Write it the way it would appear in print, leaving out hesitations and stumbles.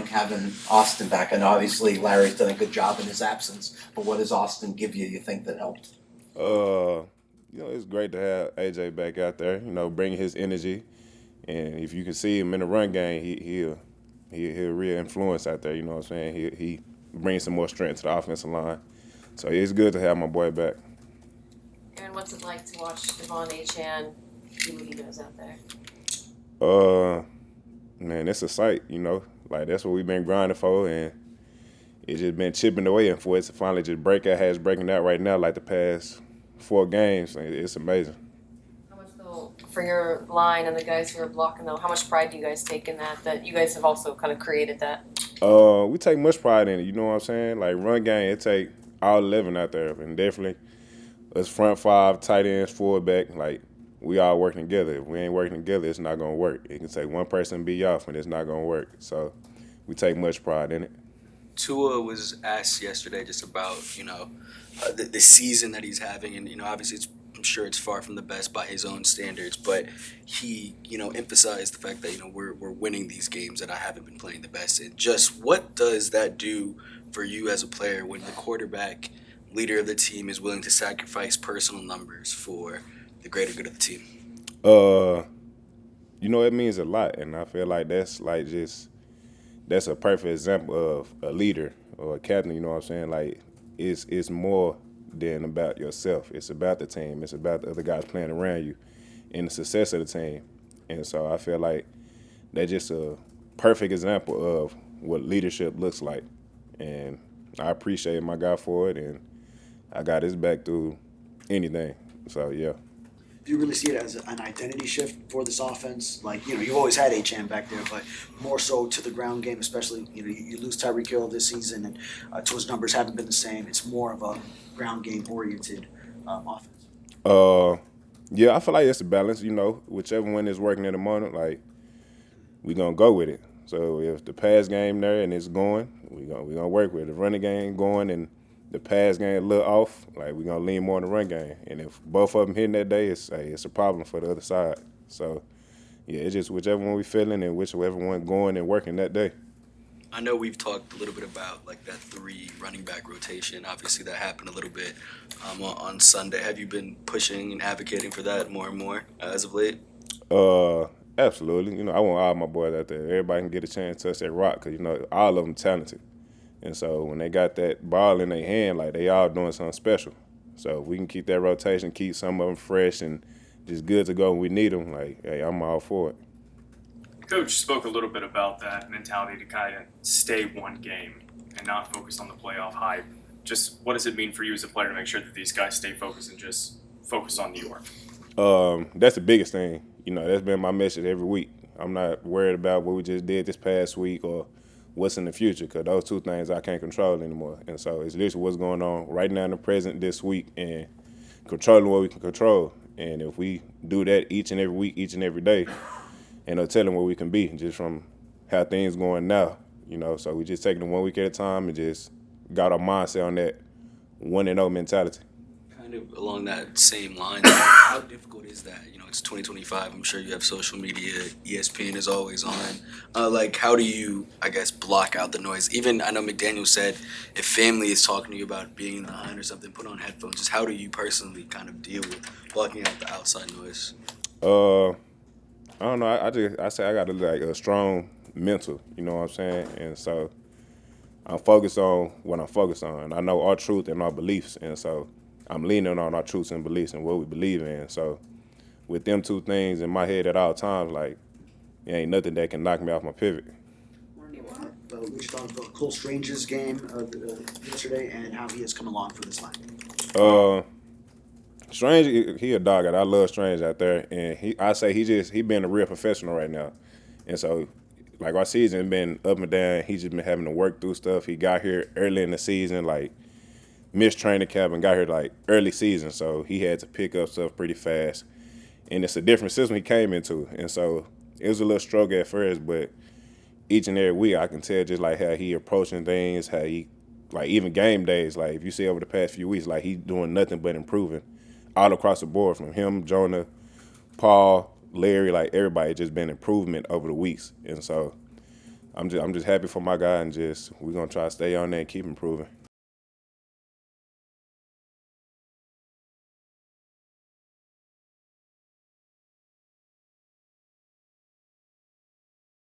like having Austin back? And obviously Larry's done a good job in his absence, but what does Austin give you, you think, that helped? Uh, it's great to have AJ back out there. Bringing his energy, and if you can see him in the run game, he'll real influence out there. You know what I'm saying? He brings some more strength to the offensive line. So it's good to have my boy back. And what's it like to watch Devon Achan do what he does out there? Uh, Man, it's a sight. Like that's what we've been grinding for, and it's just been chipping away, and for it to finally just break out, has breaking out right now, like the past 4 games. It's amazing. How much though for your line and the guys who are blocking though? How much pride do you guys take in that? That you guys have also kind of created that. We take much pride in it. You know what I'm saying? Like run game, it take all 11 out there, and definitely us front five, tight ends, fullback. Like we all working together. If we ain't working together, it's not gonna work. It can take one person be off, and it's not gonna work. So we take much pride in it. Tua was asked yesterday just about the season that he's having, and obviously I'm sure it's far from the best by his own standards, but he emphasized the fact that we're winning these games that I haven't been playing the best in. Just what does that do for you as a player when the quarterback, leader of the team, is willing to sacrifice personal numbers for the greater good of the team? Uh, it means a lot, and I feel like that's a perfect example of a leader or a captain. You know what I'm saying? Like it's more than about yourself. It's about the team. It's about the other guys playing around you and the success of the team. And so I feel like that's just a perfect example of what leadership looks like. And I appreciate my guy for it, and I got his back through anything. So yeah. Do you really see it as an identity shift for this offense? Like, you've always had HM back there, but more so to the ground game, especially, you lose Tyreek Hill this season, and Tua's numbers haven't been the same. It's more of a ground game oriented offense. Uh, yeah, I feel like it's a balance. Whichever one is working in the moment, like we gonna go with it. So if the pass game there and it's going, we gonna work with it. The running game going and the pass game a little off, like we gonna lean more on the run game. And if both of them hitting that day, it's a problem for the other side. So yeah, it's just whichever one we feeling and whichever one going and working that day. I know we've talked a little bit about like that 3 running back rotation. Obviously, that happened a little bit on Sunday. Have you been pushing and advocating for that more and more as of late? Uh, Absolutely. I want all my boys out there. Everybody can get a chance to touch that rock because all of them talented. And so when they got that ball in their hand, like they all doing something special. So if we can keep that rotation, keep some of them fresh and just good to go when we need them, like, hey, I'm all for it. Coach spoke a little bit about that mentality to kind of stay one game and not focus on the playoff hype. Just what does it mean for you as a player to make sure that these guys stay focused and just focus on New York? That's the biggest thing. That's been my message every week. I'm not worried about what we just did this past week or what's in the future, because those two things I can't control anymore. And so it's literally what's going on right now in the present this week and controlling what we can control. And if we do that each and every week, each and every day, and no telling where we can be just from how things going now. So we just taking it 1 week at a time and just got our mindset on that 1-0 mentality. Kind of along that same line, how difficult is that? It's 2025. I'm sure you have social media. ESPN is always on. Like, how do you, I guess, block out the noise? Even I know McDaniel said if family is talking to you about being in the line or something, put on headphones. Just how do you personally kind of deal with blocking out the outside noise? Uh, I don't know. I say I got a strong mental. You know what I'm saying? And so I'm focused on what I'm focused on. I know our truth and our beliefs, and so I'm leaning on our truths and beliefs and what we believe in. So with them two things in my head at all times, like, it ain't nothing that can knock me off my pivot. What you thought about Cole Strange's game yesterday and how he has come along for this line? Strange, he a dog. I love Strange out there, and he being a real professional right now. And so, like, our season been up and down. He's just been having to work through stuff. He got here early in the season, like missed training camp and got here like early season, so he had to pick up stuff pretty fast. And it's a different system he came into, and so it was a little struggle at first, but each and every week I can tell just like how he approaching things, how he, like, even game days, like if you see over the past few weeks, like he's doing nothing but improving all across the board, from him, Jonah, Paul, Larry, like everybody just been improvement over the weeks. And so I'm just happy for my guy, and just we're gonna try to stay on there and keep improving.